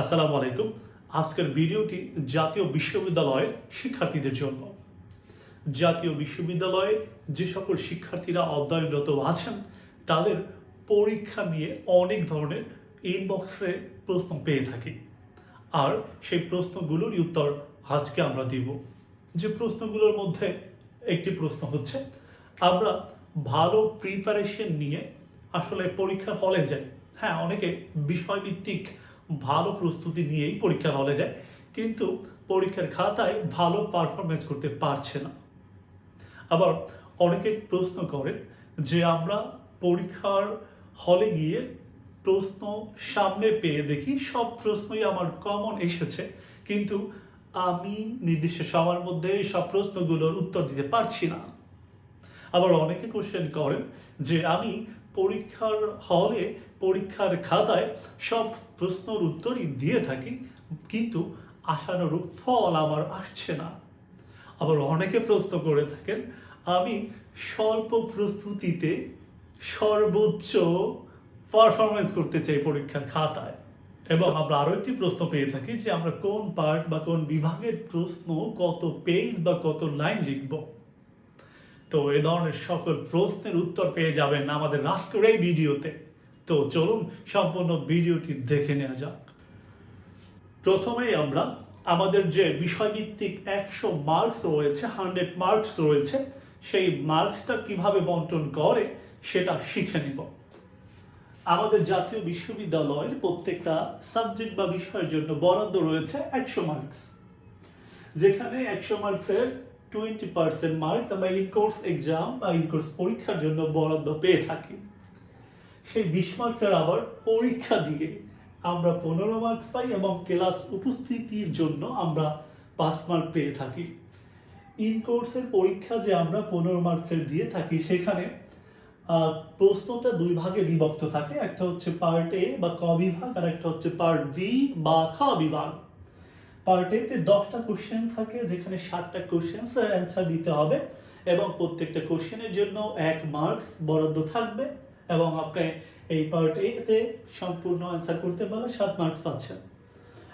আসসালামু আলাইকুম। আজকের ভিডিওটি জাতীয় বিশ্ববিদ্যালয়ের শিক্ষার্থীদের জন্য। জাতীয় বিশ্ববিদ্যালয়ে যে সকল শিক্ষার্থীরা অধ্যয়নরত আছেন তাদের পরীক্ষা নিয়ে অনেক ধরনের ইনবক্সে প্রশ্ন পেয়ে থাকি, আর সেই প্রশ্নগুলোর উত্তর আজকে আমরা দিব। যে প্রশ্নগুলোর মধ্যে একটি প্রশ্ন হচ্ছে, আমরা ভালো প্রিপারেশন নিয়ে আসলে পরীক্ষার হলে যাই। হ্যাঁ, অনেকে বিষয়ভিত্তিক ভালো প্রস্তুতি নিয়েই পরীক্ষার হলে যায়, কিন্তু পরীক্ষার খাতায় ভালো পারফরমেন্স করতে পারছে না। আবার অনেকে প্রশ্ন করেন যে আমরা পরীক্ষার হলে গিয়ে প্রশ্ন সামনে পেয়ে দেখি সব প্রশ্নই আমার কমন এসেছে, কিন্তু আমি নির্দিষ্ট সময়ের মধ্যে সব প্রশ্নগুলোর উত্তর দিতে পারছি না। আবার অনেকে কোশ্চেন করেন যে আমি পরীক্ষার হলে পরীক্ষার খাতায় সব প্রশ্নের উত্তরই দিয়ে থাকি, কিন্তু আশানুরূপ ফল আমার আসছে না। আবার অনেকে প্রশ্ন করে থাকেন আমি স্বল্প প্রস্তুতিতে সর্বোচ্চ পারফরমেন্স করতে চাই পরীক্ষার খাতায়। এবং আমরা আরো একটি প্রশ্ন পেয়ে থাকি যে আমরা কোন পার্ট বা কোন বিভাগের প্রশ্ন কত পেজ বা কত লাইন লিখব। তো এ ধরনের সকল প্রশ্নের উত্তর পেয়ে যাবেন আমাদের আজকের এই ভিডিওতে। তো চলুন সম্পূর্ণ ভিডিওটি দেখে নেওয়া যাক। প্রথমেই আমরা আমাদের যে বিষয়ভিত্তিক 100 মার্কস রয়েছে, 100 মার্কস রয়েছে, সেই মার্কসটা কিভাবে বন্টন করে সেটা শিখে নেব। আমাদের জাতীয় বিশ্ববিদ্যালয়ের প্রত্যেকটা সাবজেক্ট বা বিষয়ের জন্য বরাদ্দ রয়েছে 100 মার্কস, যেখানে 100 মার্কসের 20% মার্কস আমরা ইনকোর্স এক্সাম বা ইনকোর্স পরীক্ষার জন্য বরাদ্দ পেয়ে থাকি। সেই 20 মার্কসের আবার পরীক্ষা দিয়ে আমরা 15 মার্কস পাই এবং ক্লাস উপস্থিতির জন্য আমরা 5 মার্ক পেয়ে থাকি। ইনকোর্সের পরীক্ষা যে আমরা 15 মার্কসের দিয়ে থাকি, সেখানে প্রশ্নটা দুই ভাগে বিভক্ত থাকে। একটা হচ্ছে পার্ট এ বা ক বিভাগ, আর একটা হচ্ছে পার্ট বি বা খ বিভাগ। পার্ট এ তে 10টা কোশ্চেন থাকে, যেখানে 60টা কোশ্চেন্সের অ্যান্সার দিতে হবে এবং প্রত্যেকটা কোশ্চেনের জন্য 1 মার্কস বরাদ্দ থাকবে, এবং আপনি এই পার্ট এ তে সম্পূর্ণ অ্যান্সার করতে পারলে 7 মার্কস পাচ্ছেন।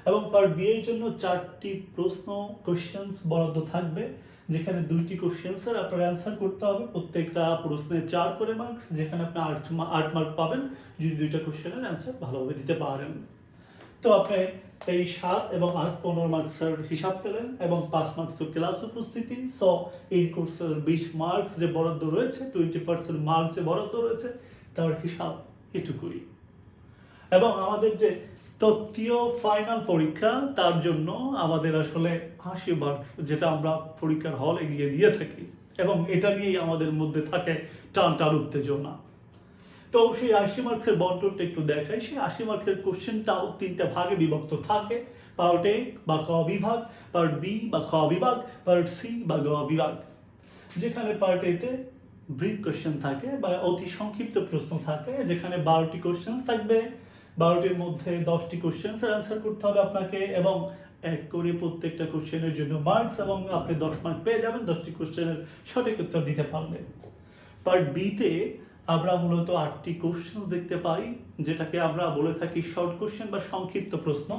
এবং পার্ট বি এর জন্য 4টি প্রশ্ন কোশ্চেন্স বরাদ্দ থাকবে, যেখানে 2টি কোশ্চেন্সের আপনার অ্যান্সার করতে হবে। প্রত্যেকটা প্রশ্নে 4 করে মার্কস, যেখানে আপনি 8 মার্ক পাবেন যদি 2টা কোশ্চেনের অ্যান্সার ভালোভাবে দিতে পারেন। তো আপনি এই 7 এবং 8 15 মার্কসের হিসাব পেলেন, এবং 5 মার্কস তো ক্লাস উপস্থিতি। সো এই কোর্সের 20 মার্কস যে বরাদ্দ রয়েছে, 20% মার্কস যে বরাদ্দ রয়েছে, তার হিসাব এটুকুই। এবং আমাদের যে তৃতীয় ফাইনাল পরীক্ষা, তার জন্য আমাদের আসলে 80 মার্কস, যেটা আমরা পরীক্ষার হলে গিয়ে দিয়ে থাকি, এবং এটা নিয়েই আমাদের মধ্যে থাকে টান উত্তেজনা। তো সেই 80 মার্কসের বন্টনটা একটু দেখাই। সেই 80 মার্কসের কোশ্চেনটাও 3টা ভাগে বিভক্ত থাকে: পার্ট এ বা ক বিভাগ, পার্ট বি বা খ বিভাগ, পার্ট সি বা গ বিভাগ। যেখানে পার্ট এ তে ব্রিফ কোশ্চেন থাকে বা অতি সংক্ষিপ্ত প্রশ্ন থাকে, যেখানে 12টি কোশ্চেন থাকবে। 12টির মধ্যে 10টি কোশ্চেন্সের অ্যান্সার করতে হবে আপনাকে, এবং 1 করে প্রত্যেকটা কোশ্চেনের জন্য মার্কস, এবং আপনি 10 মার্ক পেয়ে যাবেন 10টি কোশ্চেনের সঠিক উত্তর দিতে পারলে। পার্ট বি তে আমরা মূলত 8টি কোশ্চেন দেখতে পাই, যেটাকে আমরা বলে থাকি শর্ট কোশ্চেন বা সংক্ষিপ্ত প্রশ্ন,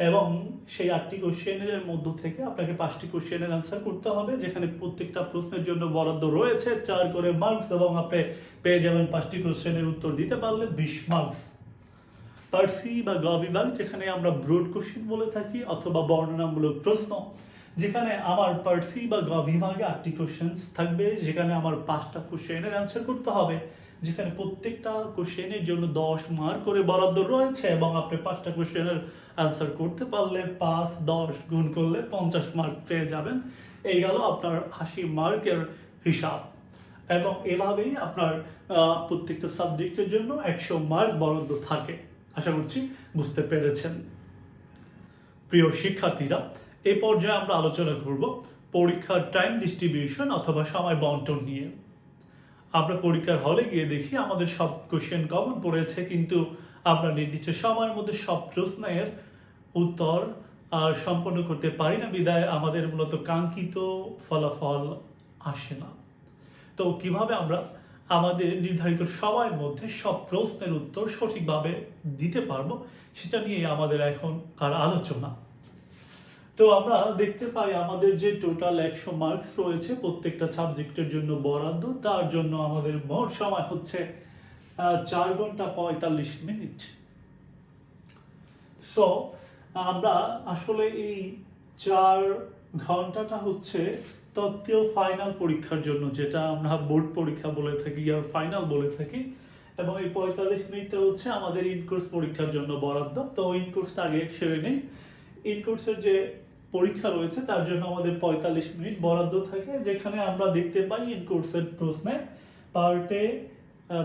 এবং সেই 8টি কোশ্চেনের মধ্য থেকে আপনাকে 5টি কোশ্চেনের অ্যান্সার করতে হবে, যেখানে প্রত্যেকটা প্রশ্নের জন্য বরাদ্দ রয়েছে 4 করে মার্কস, এবং আপনি পেয়ে যাবেন 5টি কোশ্চেনের উত্তর দিতে পারলে 20 মার্কস। পার্ট সি বা গ বিভাগ, যেখানে আমরা ব্রড কোশ্চেন বলে থাকি অথবা বর্ণনামূলক প্রশ্ন, যেখানে আমার পার্ট সি বা গ বিভাগে 8টি কোশ্চেন থাকবে, যেখানে আমার 5টা কোশ্চেনের অ্যান্সার করতে হবে, যেখানে প্রত্যেকটা কোশ্চেনের জন্য 10 মার্ক করে বরাদ্দ রয়েছে, এবং আপনি 5টা কোশ্চেনের অ্যান্সার করতে পারলে 5 10 গুণ করলে 50 মার্ক পেয়ে যাবেন। এই গেল আপনার 80 মার্কের হিসাব। এবং এভাবেই আপনার প্রত্যেকটা সাবজেক্টের জন্য 100 মার্ক বরাদ্দ থাকে। আশা করছি বুঝতে পেরেছেন। প্রিয় শিক্ষার্থীরা, এই পর্যায়ে আমরা আলোচনা করব পরীক্ষার টাইম ডিস্ট্রিবিউশন অথবা সময় বন্টন নিয়ে। আমরা পরীক্ষার হলে গিয়ে দেখি আমাদের সব কোশ্চেন কমন পড়েছে, কিন্তু আমরা নির্দিষ্ট সময়ের মধ্যে সব প্রশ্নের উত্তর সম্পন্ন করতে পারি না, বিধায় আমাদের মূলত কাঙ্ক্ষিত ফলাফল আসে না। তো কিভাবে আমরা আমাদের নির্ধারিত সময়ের মধ্যে সব প্রশ্নের উত্তর সঠিকভাবে দিতে পারবো, সেটা নিয়ে আমাদের এখনকার আলোচনা। তো আমরা দেখতে পাই আমাদের যে টোটাল 100 মার্কস রয়েছে প্রত্যেকটা সাবজেক্টের জন্য বরাদ্দ, তার জন্য আমাদের মোট সময় হচ্ছে 4 ঘন্টা 45 মিনিট। সো আমরা আসলে এই 4 ঘন্টাটা হচ্ছে তত্ত্বীয় ফাইনাল পরীক্ষার জন্য, যেটা আমরা বোর্ড পরীক্ষা বলে থাকি আর ফাইনাল বলে থাকি, এবং এই 45 মিনিটটা হচ্ছে আমাদের ইনকোর্স পরীক্ষার জন্য বরাদ্দ। তো ইনকোর্সটা আগে সেরে নেই। ইনকোর্সের যে পরীক্ষা রয়েছে তার জন্য আমাদের 45 মিনিট বরাদ্দ থাকে, যেখানে আমরা দেখতে পাই ইনকোর্সের প্রশ্নে পার্টে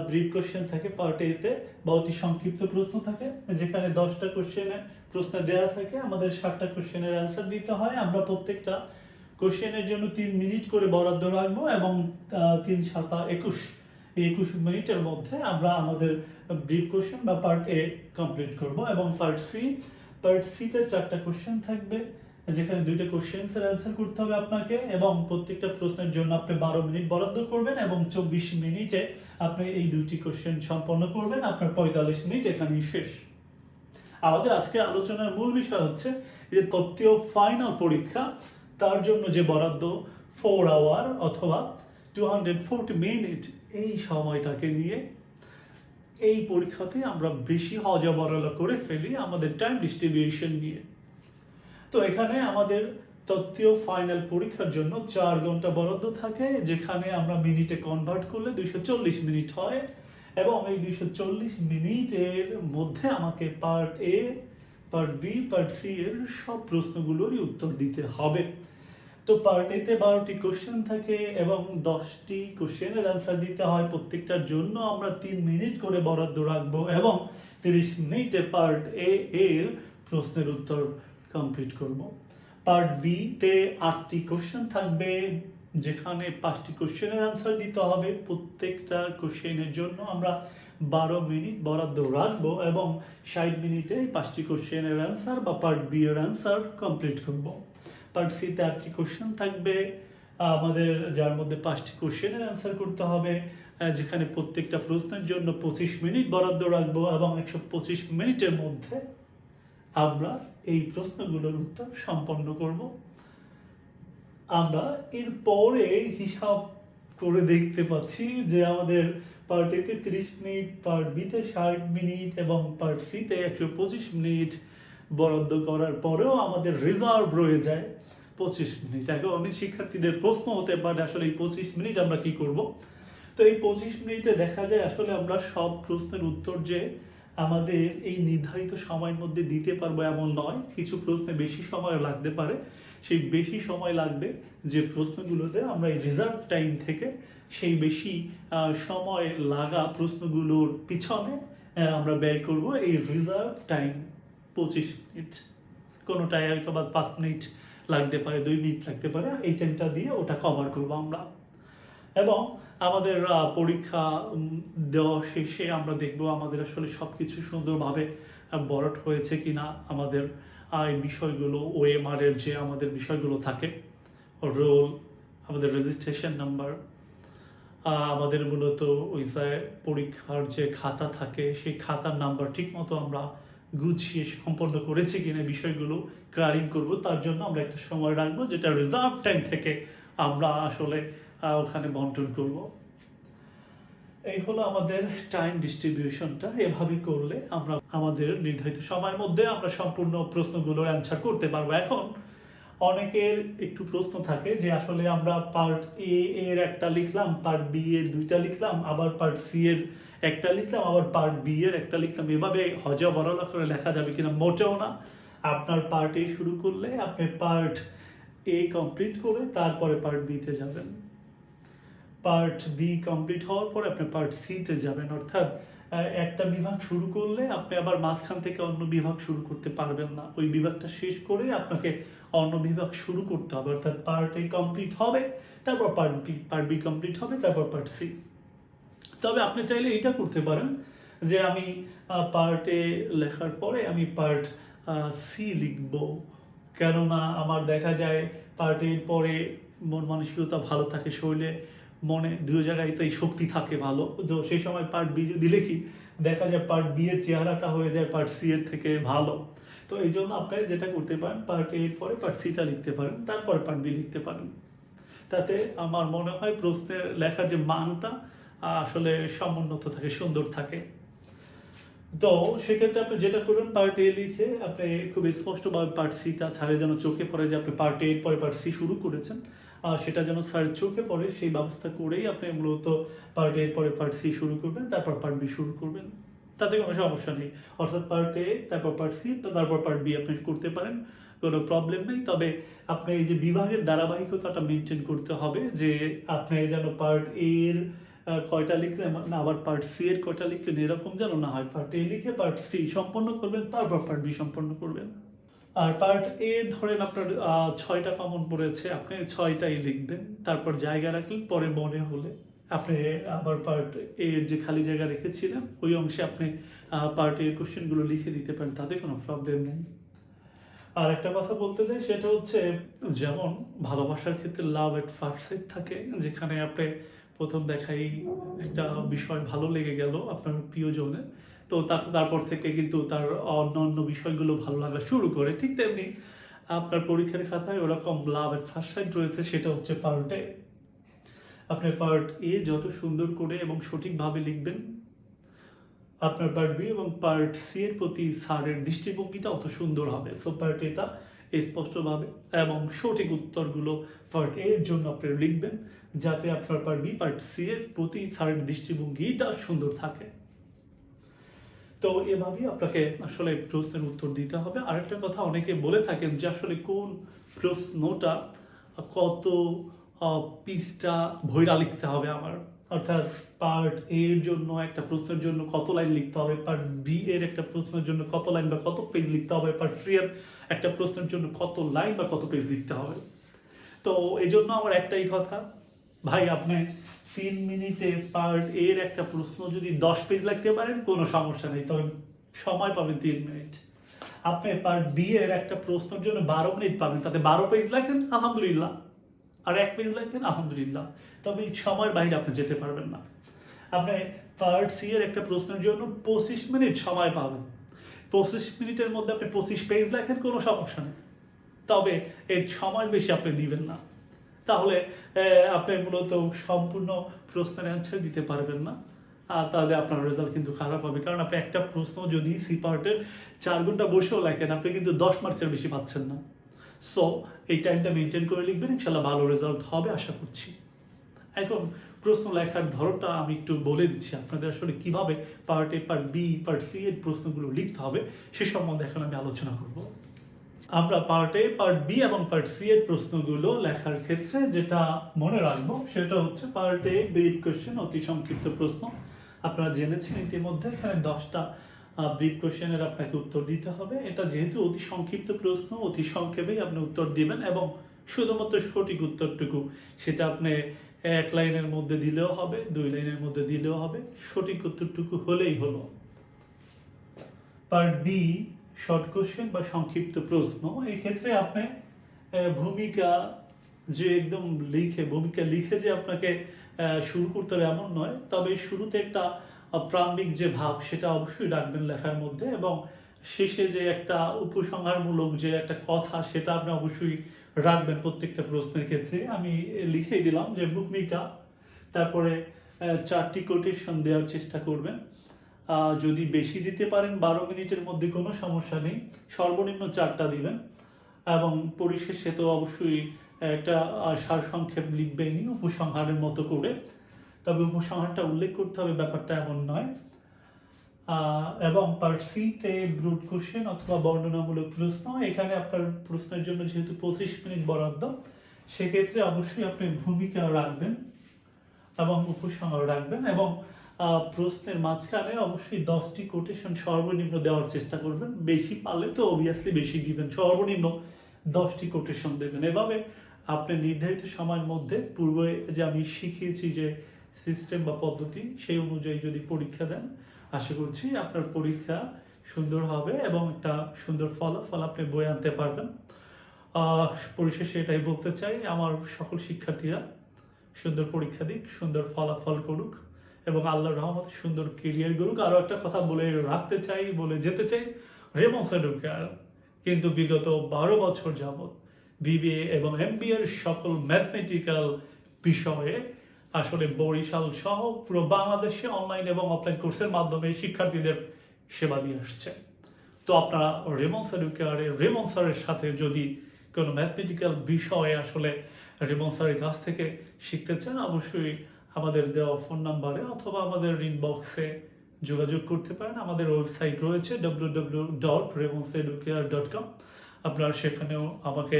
ব্রিফ কোশ্চেন থাকে, পার্ট এতে বা অতি সংক্ষিপ্ত প্রশ্ন থাকে, যেখানে 10টা কোশ্চেনে প্রশ্ন দেওয়া থাকে, আমাদের 60টা কোশ্চেনের অ্যান্সার দিতে হয়। আমরা প্রত্যেকটা কোশ্চেনের জন্য 3 মিনিট করে বরাদ্দ রাখবো এবং 3 7 21 এই 21 মিনিটের মধ্যে আমরা আমাদের ব্রিফ কোশ্চেন বা পার্ট এ কমপ্লিট করব। এবং পার্ট সিতে 4টা কোশ্চেন থাকবে, যেখানে 2টা কোশ্চেন্সের অ্যান্সার করতে হবে আপনাকে, এবং প্রত্যেকটা প্রশ্নের জন্য আপনি 12 মিনিট বরাদ্দ করবেন এবং 24 মিনিটে আপনি এই 2টি কোশ্চেন সম্পন্ন করবেন। আপনার 45 মিনিট এখানেই শেষ। আমাদের আজকের আলোচনার মূল বিষয় হচ্ছে যে তত্ত্বীয় ফাইনাল পরীক্ষা, তার জন্য যে বরাদ্দ 4 আওয়ার অথবা 240 মিনিট, এই সময়টাকে নিয়ে এই পরীক্ষাতে আমরা বেশি হজবরলা করে ফেলি আমাদের টাইম ডিস্ট্রিবিউশন নিয়ে। তো এখানে আমাদের তত্ত্বীয় ফাইনাল পরীক্ষার জন্য 4 ঘন্টা বরাদ্দ থাকে, যেখানে আমরা মিনিটে কনভার্ট করলে 240 মিনিট হয়, এবং এই 240 মিনিটের মধ্যে আমাকে part A, part B, part C এর সব প্রশ্নগুলোরই উত্তর দিতে হবে। তো পার্ট এতে 12টি কোশ্চেন থাকে এবং 10টি কোশ্চেনের অ্যান্সার দিতে হয়। প্রত্যেকটার জন্য আমরা 3 মিনিট করে বরাদ্দ রাখবো এবং 30 মিনিটে পার্ট এ এর প্রশ্নের উত্তর কমপ্লিট করব। পার্ট বি তে 8টি কোশ্চেন থাকবে, যেখানে 5টি কোশ্চেনের অ্যান্সার দিতে হবে। প্রত্যেকটা কোশ্চেনের জন্য আমরা 12 মিনিট বরাদ্দ রাখবো এবং 60 মিনিটে 5টি কোশ্চেনের অ্যান্সার বা পার্ট বি এর অ্যান্সার কমপ্লিট করব। পার্ট সিতে 8টি কোশ্চেন থাকবে আমাদের, যার মধ্যে 5টি কোশ্চেনের অ্যান্সার করতে হবে, যেখানে প্রত্যেকটা প্রশ্নের জন্য 25 মিনিট বরাদ্দ রাখবো এবং 125 মিনিটের মধ্যে আমরা এই প্রশ্নগুলোর উত্তর সম্পন্ন করব। আমরা এরপরে হিসাব করে দেখতে পাচ্ছি যে আমাদের পার্ট এতে 30 মিনিট, পার্ট বিতে 60 মিনিট এবং পার্ট সিতে 125 মিনিট বরাদ্দ করার পরেও আমাদের রিজার্ভ রয়ে যায় 25 মিনিট। এখন অনেক শিক্ষার্থীদের প্রশ্ন হতে পারে আসলে এই 25 মিনিট আমরা কি করব। তো এই 25 মিনিটে দেখা যায় আসলে আমরা সব প্রশ্নের উত্তর যে আমাদের এই নির্ধারিত সময়ের মধ্যে দিতে পারবো এমন নয়। কিছু প্রশ্নে বেশি সময় লাগতে পারে। সেই বেশি সময় লাগবে যে প্রশ্নগুলোতে আমরা এই রিজার্ভ টাইম থেকে সেই বেশি সময় লাগা প্রশ্নগুলোর পিছনে আমরা ব্যয় করব এই রিজার্ভ টাইম 25 মিনিট। কোনোটায় হয়তো বা 5 মিনিট লাগতে পারে, 2 মিনিট লাগতে পারে, এই টাইমটা দিয়ে ওটা কভার করবো আমরা। এবং আমাদের পরীক্ষা দেওয়া শেষে আমরা দেখব আমাদের আসলে সব কিছু সুন্দরভাবে বরাট হয়েছে কিনা। আমাদের এই বিষয়গুলো OMR এর যে আমাদের বিষয়গুলো থাকে, রোল, আমাদের রেজিস্ট্রেশন নাম্বার, আমাদের মূলত ওই পরীক্ষার যে খাতা থাকে সেই খাতার নাম্বার ঠিক মতো আমরা গুছিয়ে সম্পন্ন করেছি কিনা বিষয়গুলো ক্লিয়ারিং করব। তার জন্য আমরা একটা সময় রাখবো, যেটা রিজার্ভ টাইম থেকে আমরা আসলে ওখানে বন্টন করব। এই হলো আমাদের টাইম ডিস্ট্রিবিউশনটা। এভাবে করলে আমরা আমাদের নির্ধারিত সময়ের মধ্যে আমরা সম্পূর্ণ প্রশ্নগুলোর অ্যান্সার করতে পারবো। এখন অনেকের একটু প্রশ্ন থাকে যে আসলে আমরা পার্ট এ এর একটা লিখলাম, পার্ট বি এর 2টা লিখলাম, আবার পার্ট সি এর একটা লিখলাম, আবার পার্ট বি এর একটা লিখলাম, এভাবে হজবরলা করে লেখা যাবে কিনা? মোটেও না। আপনার পার্ট এ শুরু করলে আপনি পার্ট এ কমপ্লিট করে তারপরে পার্ট বিতে যাবেন। পার্ট বি কমপ্লিট হওয়ার পরে আপনি পার্ট সিতে যাবেন। অর্থাৎ একটা বিভাগ শুরু করলে আপনি আবার মাঝখান থেকে অন্য বিভাগ শুরু করতে পারবেন না। ওই বিভাগটা শেষ করে আপনাকে অন্য বিভাগ শুরু করতে হবে। অর্থাৎ পার্ট এ কমপ্লিট হবে, তারপর পার্ট বি কমপ্লিট হবে, তারপর পার্ট সি। তবে আপনি চাইলে এটা করতে পারেন যে আমি পার্ট এ লেখার পরে আমি পার্ট সি লিখব, কেননা আমার দেখা যায় পার্ট এর পরে মন মানসিকতা ভালো থাকে, শরীরে মনে 2 জায়গায় তাই শক্তি থাকে ভালো। তো সেই সময় পার্ট বি যদি লিখি দেখা যায় পার্ট বি এর চেহারাটা হয়ে যায় পার্ট সি এর থেকে ভালো। তো এই জন্য আপনি যেটা করতে পারেন, পার্ট এ এর পরে পার্ট সিটা লিখতে পারেন, তারপরে পার্ট বি লিখতে পারেন। তাতে আমার মনে হয় প্রশ্নের লেখার যে মানটা আসলে সমুন্নত থাকে, সুন্দর থাকে। তো সেক্ষেত্রে আপনি যেটা করবেন, পার্ট এ লিখে আপনি খুব স্পষ্টভাবে পার্ট সিটা স্যারের যেন চোখে পড়ে যে আপনি পার্ট এ এর পরে পার্ট সি শুরু করেছেন, আর সেটা যেন স্যারের চোখে পড়ে সেই ব্যবস্থা করেই আপনি মূলত পার্ট এ এর পরে পার্ট সি শুরু করবেন, তারপর পার্ট বি শুরু করবেন। তাতে কোনো সমস্যা নেই। অর্থাৎ পার্ট এ, তারপর পার্ট সি, তারপর পার্ট বি আপনি করতে পারেন, কোনো প্রবলেম নেই। তবে আপনি এই যে বিভাগের ধারাবাহিকতাটা মেনটেন করতে হবে, যে আপনি যেন পার্ট এর কয়টা লিখলেন না আবার পার্ট সি এর কয়টা লিখলেন এরকম যেন না হয়। পার্ট এ লিখে পার্ট সি সম্পন্ন করবেন, তারপর পার্ট বি সম্পন্ন করবেন। আর পার্ট এ ধরেন আপনার 6টা কমন পড়েছে, আপনি 6টাই লিখবেন, তারপর জায়গা রাখলেন, পরে মনে হলে আপনি আবার পার্ট এর যে খালি জায়গা রেখেছিলেন ওই অংশে আপনি পার্ট এর কোশ্চেনগুলো লিখে দিতে পারেন, তাতে কোনো প্রবলেম নেই। আর একটা কথা বলতে চাই, সেটা হচ্ছে যেমন ভালোবাসার ক্ষেত্রে লাভ এট ফার্স্ট সাইট থাকে, যেখানে আপনি প্রথম দেখাই একটা বিষয় ভালো লেগে গেল আপনার প্রিয়জনের, তো তারপর থেকে কিন্তু তার অন্য বিষয়গুলো ভালো লাগা শুরু করে। ঠিক তেমনি আপনার পরীক্ষার খাতায় ওরকম লাভ এট ফার্স্ট সাইট রয়েছে, সেটা হচ্ছে পার্ট এ। আপনি পার্ট এ যত সুন্দর করে এবং সঠিকভাবে লিখবেন, আপনার পার্ট বি এবং পার্ট সি এর প্রতি স্যারের দৃষ্টিভঙ্গিটা অত সুন্দর হবে। সো পার্ট এটা স্পষ্টভাবে এবং সঠিক উত্তরগুলো পার্ট এ এর জন্য আপনি লিখবেন, যাতে আপনার পার্ট বি পার্ট সি এর প্রতি স্যারের দৃষ্টিভঙ্গিটা সুন্দর থাকে। তো এভাবেই আপনাকে আসলে প্রশ্নের উত্তর দিতে হবে। আরেকটা কথা, অনেকে বলে থাকেন যে আসলে কোন প্রশ্নটা কত পৃষ্ঠা ভইরা লিখতে হবে আমার, অর্থাৎ পার্ট এ এর জন্য একটা প্রশ্নের জন্য কত লাইন লিখতে হবে, পার্ট বি এর একটা প্রশ্নের জন্য কত লাইন বা কত পেজ লিখতে হবে, পার্ট সি এর একটা প্রশ্নের জন্য কত লাইন বা কত পেজ লিখতে হবে। তো এই জন্য আমার একটাই কথা, ভাই আপনি 3 মিনিটে পার্ট এর একটা প্রশ্ন যদি 10 পেজ লিখতে পারেন কোনো সমস্যা নেই, তবে সময় পাবেন 3 মিনিট। আপনি পার্ট বি এর একটা প্রশ্নের জন্য 12 মিনিট পাবেন, তাতে 12 পেজ লেখেন আলহামদুলিল্লাহ, আর 1 পেজ লেখেন আলহামদুলিল্লাহ, তবে এই সময়ের বাইরে আপনি যেতে পারবেন না। আপনি পার্ট সি এর একটা প্রশ্নের জন্য 25 মিনিট সময় পাবেন, 25 মিনিটের মধ্যে আপনি 25 পেজ লেখেন কোনো সমস্যা নেই, তবে এর সময় বেশি আপনি দিবেন না, তাহলে আপনি মূলত সম্পূর্ণ প্রশ্নের অ্যান্সার দিতে পারবেন না, আর তাহলে আপনার রেজাল্ট কিন্তু খারাপ হবে। কারণ আপনি একটা প্রশ্ন যদি সি পার্টের 4 ঘন্টা বসেও লেখেন, আপনি কিন্তু 10 মার্কসের বেশি পাচ্ছেন না। সো এই টাইমটা মেনটেন করে লিখবেন, ইনশাল্লাহ ভালো রেজাল্ট হবে আশা করছি। এখন প্রশ্ন লেখার ধরনটা আমি একটু বলে দিচ্ছি আপনাদের, আসলে কিভাবে part A, part B, part C এর প্রশ্নগুলো লিখতে হবে সে সম্বন্ধে এখন আমি আলোচনা করব। আমরা পার্ট এ, পার্ট বি এবং পার্ট সি এর প্রশ্নগুলো লেখার ক্ষেত্রে যেটা মনে রাখবো সেটা হচ্ছে পার্ট এ ব্রিফ কোশ্চেন, অতি সংক্ষিপ্ত প্রশ্ন। আপনারা জেনেছেন ইতিমধ্যে এখানে 10টা ব্রিফ কোশ্চেনের আপনাকে উত্তর দিতে হবে। এটা যেহেতু অতি সংক্ষিপ্ত প্রশ্ন, অতি সংক্ষেপেই আপনি উত্তর দিবেন এবং শুধুমাত্র সঠিক উত্তরটুকু, সেটা আপনি 1 লাইনের মধ্যে দিলেও হবে, 2 লাইনের মধ্যে দিলেও হবে, সঠিক উত্তরটুকু হলেই হলো। পার্ট বি শর্ট কোশ্চেন বা সংক্ষিপ্ত প্রশ্ন, এই ক্ষেত্রে আপনি ভূমিকা যে একদম ভূমিকা লিখে যে আপনাকে শুরু করতে হবে এমন নয়, তবে শুরুতে একটা প্রারম্ভিক যে ভাব সেটা অবশ্যই রাখবেন লেখার মধ্যে, এবং শেষে যে একটা উপসংহারমূলক যে একটা কথা সেটা আপনি অবশ্যই রাখবেন প্রত্যেকটা প্রশ্নের ক্ষেত্রে। আমি লিখেই দিলাম যে ভূমিকা, তারপরে 4টি কোটেশন দেওয়ার চেষ্টা করবেন। যদি বেশি দিতে পারেন 12 মিনিটের মধ্যে কোনো সমস্যা নেই, সর্বনিম্ন 4টা দিবেন, এবং পরিশেষে তো অবশ্যই একটা সারসংক্ষেপ লিখবেনই উপসংহারের মতো করে, তবে উপসংহারটা উল্লেখ করতে হবে ব্যাপারটা এমন নয়। এবং পার্ট সিতে ব্রুট কোশ্চেন অথবা বর্ণনামূলক প্রশ্ন, এখানে আপনার প্রশ্নের জন্য যেহেতু 25 মিনিট বরাদ্দ, সেক্ষেত্রে অবশ্যই আপনি ভূমিকা রাখবেন এবং উপসংহার রাখবেন, এবং প্রশ্নের মাঝখানে অবশ্যই 10টি কোটেশন সর্বনিম্ন দেওয়ার চেষ্টা করবেন। বেশি পারলে তো অবভিয়াসলি বেশি দিবেন, সর্বনিম্ন 10টি কোটেশন দেবেন। এভাবে আপনি নির্ধারিত সময়ের মধ্যে পূর্বে যে আমি শিখিয়েছি যে সিস্টেম বা পদ্ধতি, সেই অনুযায়ী যদি পরীক্ষা দেন, আশা করছি আপনার পরীক্ষা সুন্দর হবে এবং একটা সুন্দর ফলাফল আপনি বয়ে আনতে পারবেন। পরিশেষে এটাই বলতে চাই, আমার সকল শিক্ষার্থীরা সুন্দর পরীক্ষা দিক, সুন্দর ফলাফল করুক, এবং আল্লাহর রহমতে সুন্দর কেরিয়ার গড়ুক। আরও একটা কথা বলে যেতে চাই, রেমন্ডস এডুকেয়ার কিন্তু বিগত 12 বছর যাবৎ বিবিএ এবং এমবিএ এর সকল ম্যাথমেটিক্যাল বিষয়ে আসলে বরিশাল সহ পুরো বাংলাদেশে অনলাইন এবং অফলাইন কোর্সের মাধ্যমে শিক্ষার্থীদের সেবা দিয়ে আসছে। তো আপনারা রেমন্ডস এডুকেয়ারের রেমন্ড স্যারের সাথে যদি কোনো ম্যাথমেটিক্যাল বিষয়ে আসলে রেমন্ড স্যারের কাছ থেকে শিখতে চান, অবশ্যই আমাদের দেওয়া ফোন নাম্বারে অথবা আমাদের ইনবক্সে যোগাযোগ করতে পারেন। আমাদের ওয়েবসাইট রয়েছে www.remonseducare.com। আপনারা সেখানেও আমাকে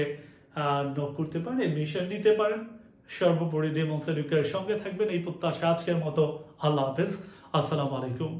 নক করতে পারেন, এডমিশন নিতে পারেন। সর্বোপরি রেমন্ডস এডুকেয়ারের সঙ্গে থাকবেন এই প্রত্যাশা আজকের মতো। আল্লাহ হাফেজ, আসসালামু আলাইকুম।